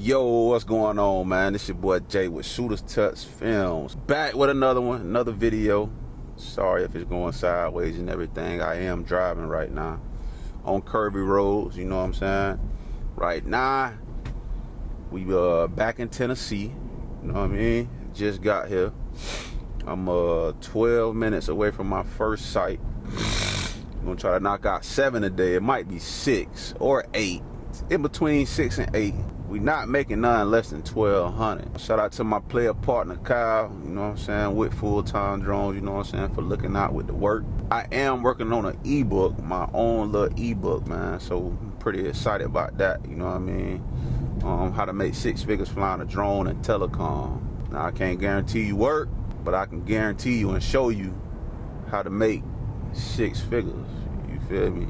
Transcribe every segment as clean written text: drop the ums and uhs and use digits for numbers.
Yo, what's going on, man? This your boy Jay with Shooters Touch Films. Back with another one, another video. Sorry if it's going sideways and everything. I am driving right now on curvy roads, you know what I'm saying? Right now, we back in Tennessee, you know what I mean? Just got here. I'm 12 minutes away from my first site. I'm gonna try to knock out 7 a day. It might be 6 or 8. In between 6 and 8. We not making none less than 1,200. Shout out to my player partner Kyle, you know what I'm saying, with full-time drones, you know what I'm saying, for looking out with the work. I am working on an ebook, my own little ebook, man. So I'm pretty excited about that, you know what I mean? How to make 6 figures flying a drone and telecom. Now I can't guarantee you work, but I can guarantee you and show you how to make 6 figures. You feel me?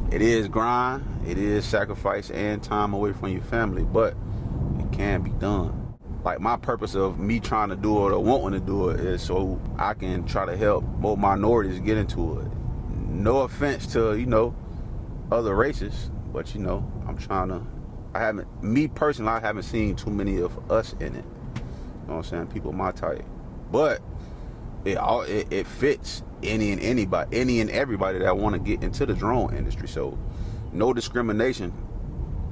It is grind, it is sacrifice and time away from your family, but it can be done. Like, my purpose of me trying to do it or wanting to do it is so I can try to help more minorities get into it. No offense to, you know, other races, but you know, I haven't seen too many of us in it. You know what I'm saying? People my type. But it fits any and everybody that want to get into the drone industry. So no discrimination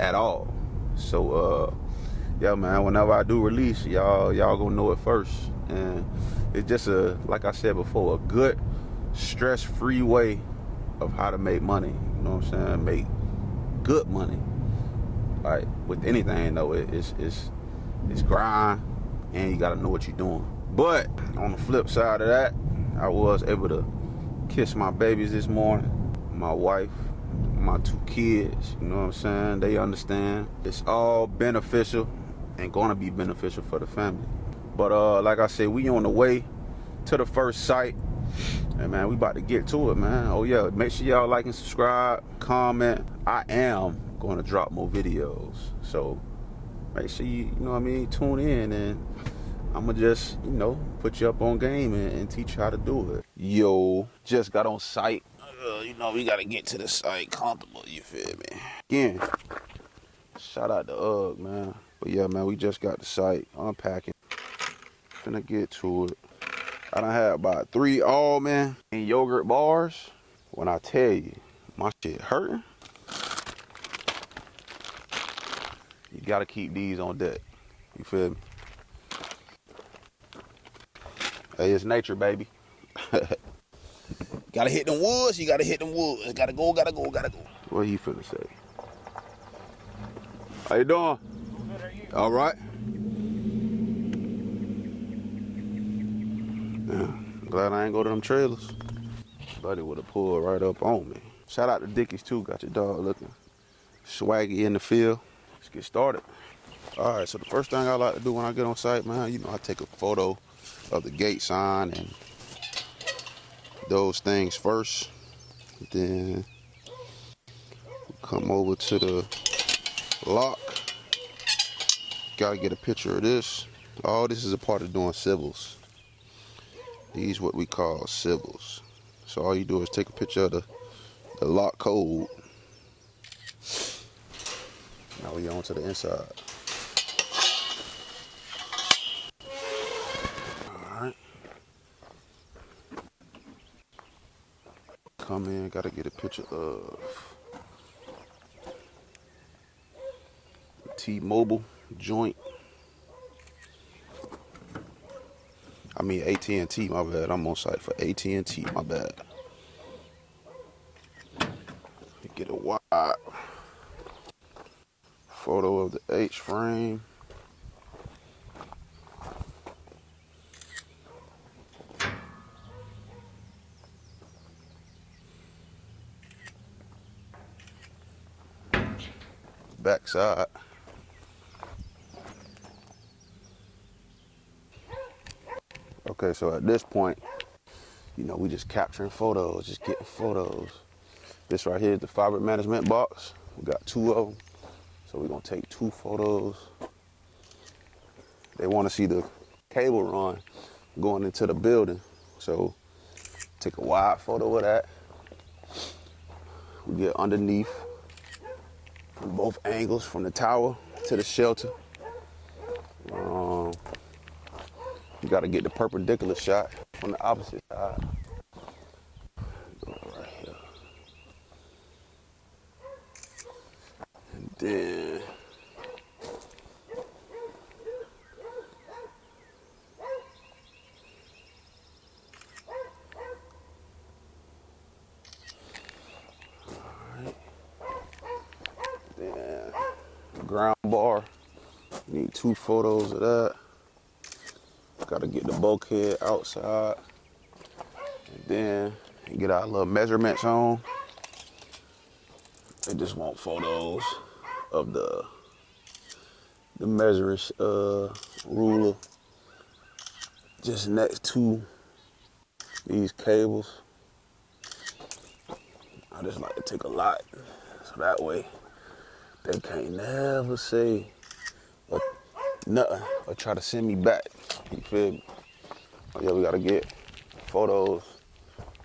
at all. So yeah, man, whenever I do release, y'all gonna know it first. And it's just like I said before, a good stress-free way of how to make money. You know what I'm saying? Make good money. Like with anything though, it's grind, and you gotta know what you're doing. But on the flip side of that, I was able to kiss my babies this morning, my wife, my 2 kids, you know what I'm saying? They understand. It's all beneficial and gonna be beneficial for the family. But like I said, we on the way to the first site. And man, we about to get to it, man. Oh yeah, make sure y'all like and subscribe, comment. I am going to drop more videos. So make sure you know what I mean, tune in, and I'ma just, you know, put you up on game and teach you how to do it. Yo, just got on site. You know, we gotta get to the site comfortable, you feel me? Again, shout out to UGG, man. But yeah, man, we just got the site, unpacking. Finna get to it. I done had about 3 almond and yogurt bars. When I tell you, my shit hurting. You gotta keep these on deck, you feel me? Hey, it's nature, baby. Gotta hit them woods, you gotta hit them woods. Gotta go. What you finna say? How you doing? Good, how are you? All right. Yeah, glad I ain't go to them trailers. Buddy would have pulled right up on me. Shout out to Dickies too, got your dog looking swaggy in the field. Let's get started. All right, so the first thing I like to do when I get on site, man, you know, I take a photo of the gate sign and those things first. Then come over to the lock. Gotta get a picture of this. All this is a part of doing civils. These what we call civils. So all you do is take a picture of the lock code. Now we on to the inside. Alright. Come in, gotta get a picture of T-Mobile joint. I mean AT&T, my bad. I'm on site for AT&T, my bad. Get a wide photo of the H-frame. Backside. Okay, so at this point, you know, we just capturing photos, just getting photos. This right here is the fabric management box. We got 2 of them. So we're gonna take 2 photos. They wanna see the cable run going into the building. So take a wide photo of that. We get underneath. from both angles, from the tower to the shelter. You gotta get the perpendicular shot from the opposite side. Go right here. And then ground bar. Need 2 photos of that. Gotta get the bulkhead outside. And then get our little measurements on. They just want photos of the measuring ruler just next to these cables. I just like to take a lot, so that way they can't never say nothing or try to send me back. You feel me? Oh yeah, we gotta get photos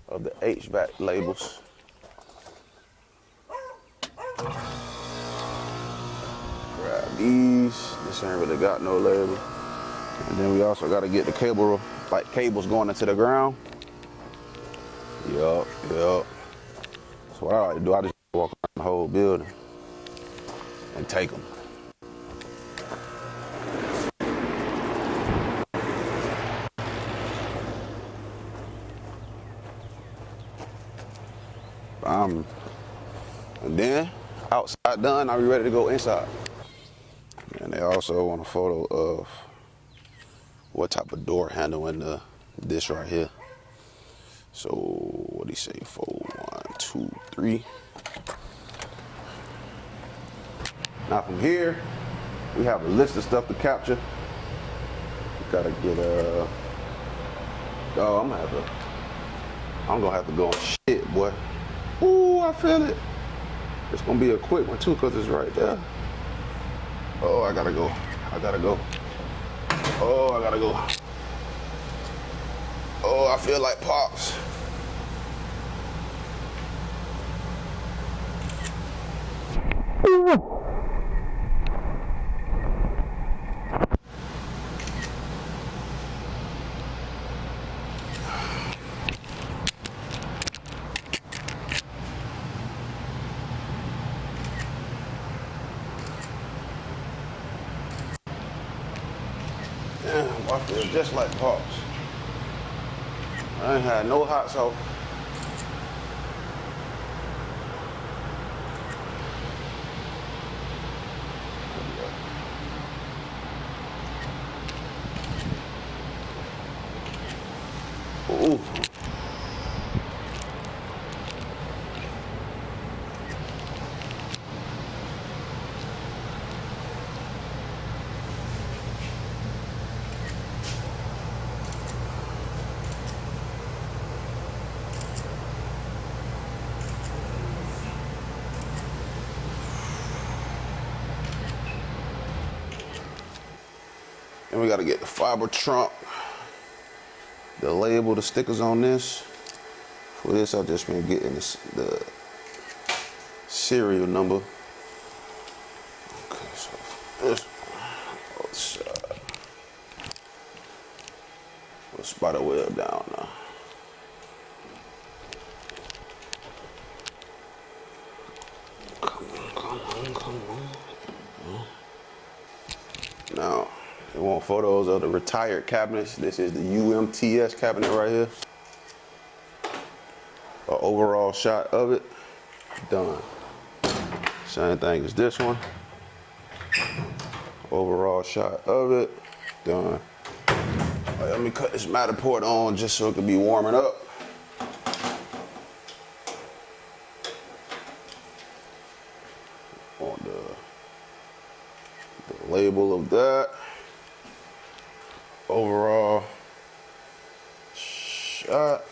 of the HVAC labels. Grab these. This ain't really got no label. And then we also gotta get the cable, like cables going into the ground. Yup. So what I like to do, I just walk around the whole building and take them. And then outside done, I'll be ready to go inside. And they also want a photo of what type of door handle in this right here. So what do you say? 4, 1, 2, 3. Now from here, we have a list of stuff to capture. We gotta get I'm gonna have to go on shit, boy. Ooh, I feel it. It's gonna be a quick one too, cause it's right there. Oh, I gotta go. Oh, I gotta go. Oh, I feel like Pops. Damn, I feel just like Pops. I ain't had no hot sauce. Ooh. And we gotta get the fiber trunk, the label, the stickers on this. For this, I've just been getting the serial number. Okay, so this other side. We'll spider web down now. Come on. Now, they want photos of the retired cabinets. This is the UMTS cabinet right here. An overall shot of it. Done. Same thing as this one. Overall shot of it. Done. Right, let me cut this Matterport on just so it can be warming up. On the label of that. Overall shot.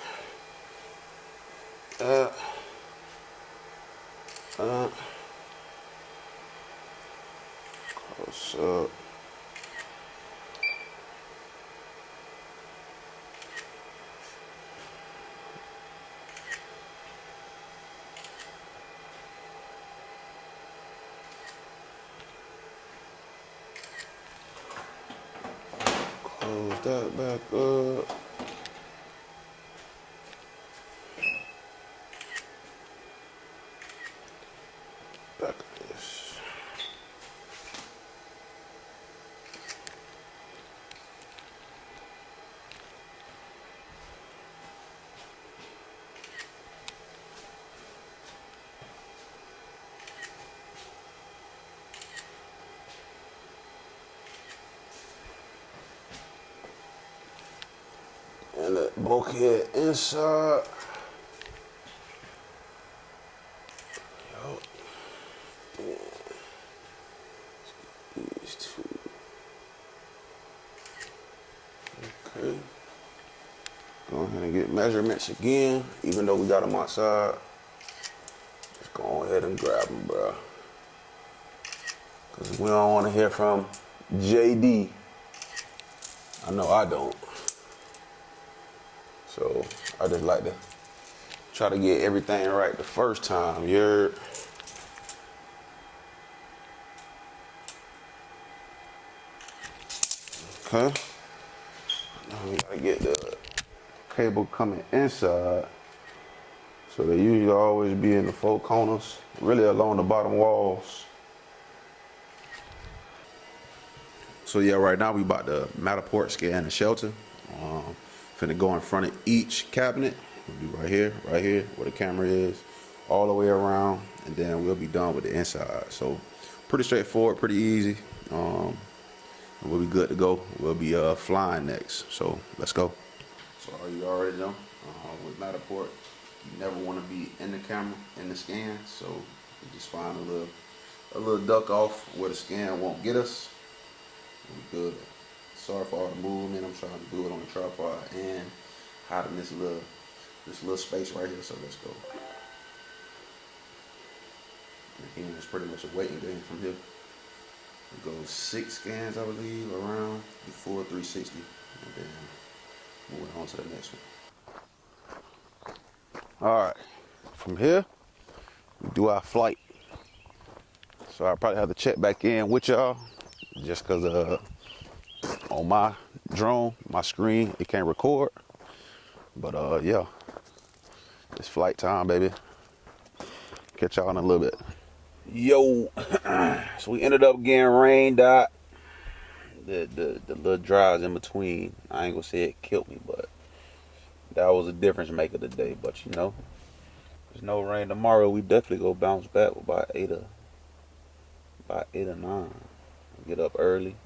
Close up. Close that back up. Back of this. And the bulkhead inside. These two. Okay. Go ahead and get measurements again, even though we got them outside. Just go ahead and grab them, bro. Because we don't want to hear from JD. I know I don't. So I just like to try to get everything right the first time. You're okay. Now we gotta get the cable coming inside. So they usually always be in the four corners, really along the bottom walls. So yeah, right now we about to Matterport scan the shelter. Finna go in front of each cabinet. We'll be right here, where the camera is, all the way around, and then we'll be done with the inside. So pretty straightforward, pretty easy. We'll be good to go. We'll be flying next. So let's go. So you already know, with Matterport, you never want to be in the camera, in the scan. So you just find a little duck off where the scan won't get us. We good. Sorry for all the movement. I'm trying to do it on the tripod and hiding this little space right here. So let's go. And again, it's pretty much a waiting game from here. It goes 6 scans, I believe, around before 360, and then moving on to the next one. All right, from here we do our flight. So I probably have to check back in with y'all, just because on my drone, my screen, it can't record. But yeah, it's flight time, baby. Catch y'all in a little bit. Yo, so we ended up getting rained out. The little drives in between, I ain't gonna say it killed me, but that was a difference maker today. But you know, there's no rain tomorrow. We definitely go bounce back with about 8 or 9. Get up early,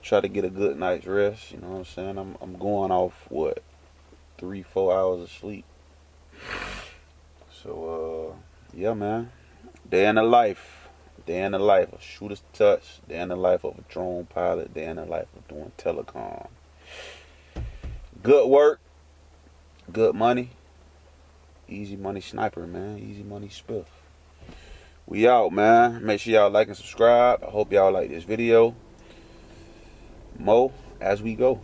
try to get a good night's rest. You know what I'm saying? I'm going off what 3-4 hours of sleep. So yeah, man. Day in the life. Day in the life of shooter's touch. Day in the life of a drone pilot. Day in the life of doing telecom. Good work. Good money. Easy money sniper, man. Easy money spiff. We out, man. Make sure y'all like and subscribe. I hope y'all like this video. Mo, as we go.